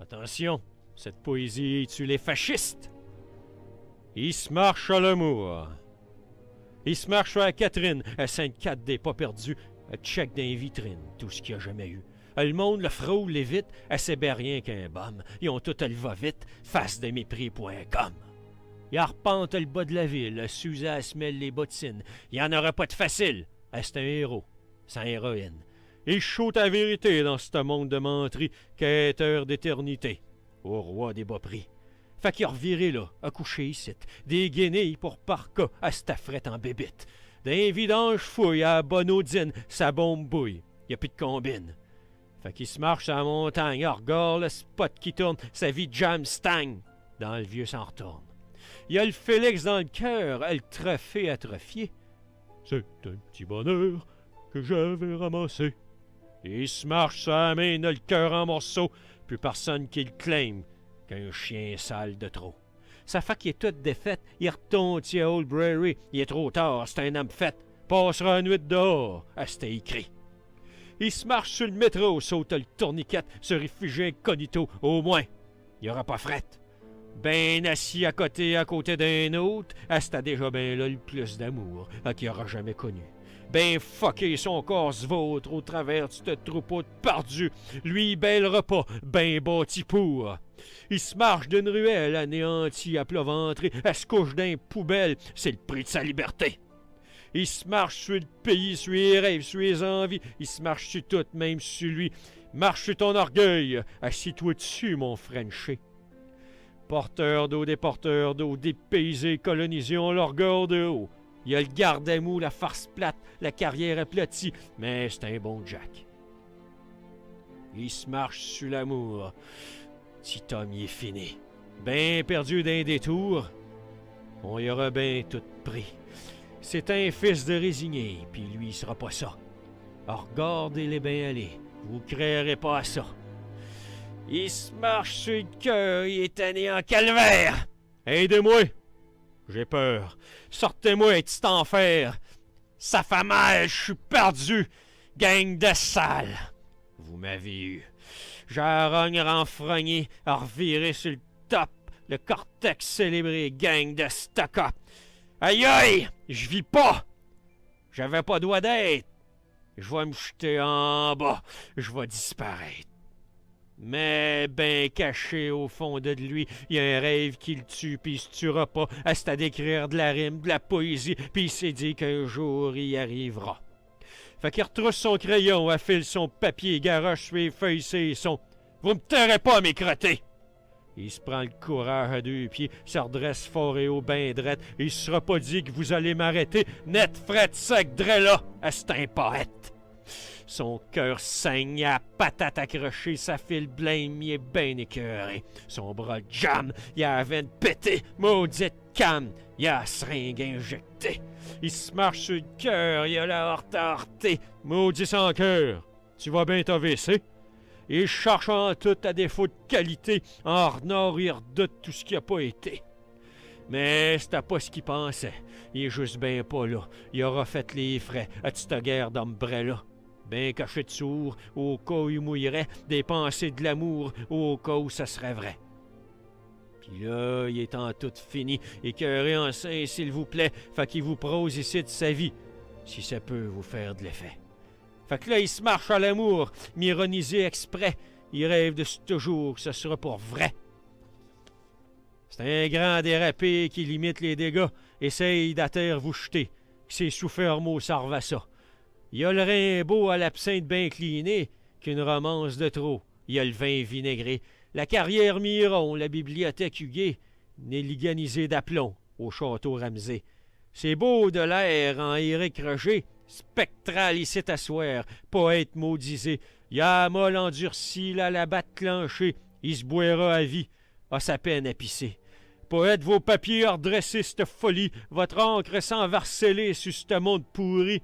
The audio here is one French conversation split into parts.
Attention, cette poésie tue les fascistes. Il se marche à l'amour. Il se marche à Catherine, à Sainte-Cat des pas perdus, à check dans les vitrines, tout ce qu'il y a jamais eu. Le monde le frôle les vite, assez bien rien qu'un bum. Ils ont tout le va-vite, face de mépris.com. Il arpente le bas de la ville, s'use à se mêler les bottines. Il n'y en aura pas de facile. C'est un héros, sans héroïne. Il choute la vérité dans ce monde de menterie, quêteur d'éternité, au roi des bas prix. Fait qu'il a reviré là, a couché ici, des guenilles pour parka, à staffrette en bébite. D'un vidange fouille à Bonaudine, sa bombe bouille, y a plus de combine. Fait qu'il se marche à la montagne, regarde le spot qui tourne, sa vie jam stang, dans le vieux s'en retourne. Y a le Félix dans le cœur, le trophée atrophié. C'est un petit bonheur que j'avais ramassé. Il se marche sur la main, a le cœur en morceaux, plus personne qui le claime qu'un chien sale de trop. Sa fait qu'il est toute défaite, il retourne à Old Prairie, il est trop tard, c'est un homme fait, passera la nuit dehors, c'était écrit. Il se marche sur le métro, saute le tourniquet, se réfugie incognito, au moins, il n'y aura pas fret. Ben assis à côté d'un autre, c'était déjà ben là le plus d'amour qu'il aura jamais connu. Ben fucké son corps se vautre au travers de ce troupeau de perdus. Lui, ben le repas, ben bâti pour. Il se marche d'une ruelle anéantie à plat ventré, elle se couche d'un poubelle, c'est le prix de sa liberté. Il se marche sur le pays, sur les rêves, sur les envies, il se marche sur tout, même sur lui. Marche sur ton orgueil, assis-toi dessus, mon Frenché. Porteur d'eau, déporteur d'eau, dépaysés, colonisés, on leur garde de haut. Il y a le garde à mou, la farce plate, la carrière aplatie, mais c'est un bon Jack. Il se marche sur l'amour. Petit homme, il est fini. Ben perdu d'un détour, on y aura ben tout pris. C'est un fils de résigné, puis lui, il sera pas ça. Regardez-les bien aller, vous créerez pas à ça. Il se marche sur le cœur, il est tanné en calvaire. Aidez-moi, j'ai peur. Sortez-moi, petit enfer. Ça fait mal, je suis perdu. Gang de sales. Vous m'avez eu. J'arogne renfrogné, à revirer sur le top. Le cortex célébré, gang de stock-up. Aïe aïe, je vis pas. J'avais pas droit d'être. Je vais me jeter en bas. Je vais disparaître. Mais ben caché au fond de lui, il y a un rêve qui le tue, puis il se tuera pas. C'est à d'écrire de la rime, de la poésie, puis il s'est dit qu'un jour il y arrivera. Fait qu'il retrousse son crayon, affile son papier, garoche sur les feuilles, ses sons. Vous me tairez pas, mes crottés! Il se prend le courage à deux pieds, se redresse fort et haut, ben drette. Il se sera pas dit que vous allez m'arrêter. Net, fret, sec, drella, c'est un poète. Son cœur saigne à patate accrochée, sa file blême, il est ben écœuré. Son bras jam, il a la veine pétée, maudite canne, il a la seringue injectée. Il se marche sur le cœur, il a la horte heurtée, maudit sans cœur. Tu vas bien t'AVC? Il cherche en tout à défaut de qualité, en renard il redoute tout ce qui a pas été. Mais c'était pas ce qu'il pensait. Il est juste ben pas là. Il aura fait les frais à cette guerre d'ombrella. Ben caché de sourd, au cas où il mouillerait, des pensées de l'amour, au cas où ça serait vrai. Puis là, il est en tout fini, écœuré en sein, s'il vous plaît, fait qu'il vous prose ici de sa vie, si ça peut vous faire de l'effet. Fait que là, il se marche à l'amour, m'ironisé exprès, il rêve de ce jour que ce sera pour vrai. C'est un grand dérapé qui limite les dégâts, essaye d'atterre vous jeter, qui s'est souffert au sarvassa. Il y a le Rimbaud à l'absinthe bien cliné, qu'une romance de trop. Il y a le vin vinaigré, la carrière Miron, la bibliothèque Huguet, néliganisée d'aplomb au château Ramsay. C'est beau de l'air en Éric Roger, spectral ici à soir, poète maudisé. Il y a un molle endurci, là, la batte clenchée, il se boira à vie, a sa peine à pisser. Poète, vos papiers redressés, cette folie, votre encre sans varceler sur ce monde pourri.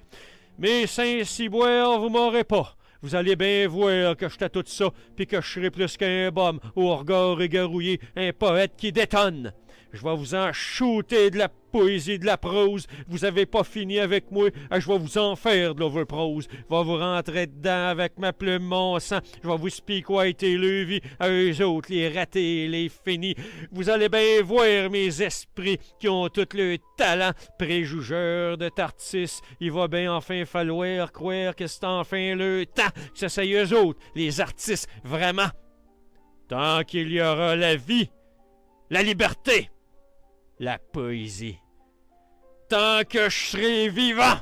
Mais Saint-Ciboire, vous m'aurez pas. Vous allez bien voir que j'étais tout ça, puis que je serai plus qu'un bum, au regard égarouillé, un poète qui détonne. Je vais vous en shooter de la poésie, de la prose. Vous avez pas fini avec moi. Je vais vous en faire de l'overprose. Je vais vous rentrer dedans avec ma plume, mon sang. Je vais vous speak white et levis à eux autres, les ratés, les finis. Vous allez bien voir mes esprits qui ont tout le talent. Préjugeurs de Tartis, il va bien enfin falloir croire que c'est enfin le temps que ça c'est eux autres, les artistes, vraiment. Tant qu'il y aura la vie, la liberté, la poésie. Tant que je serai vivant!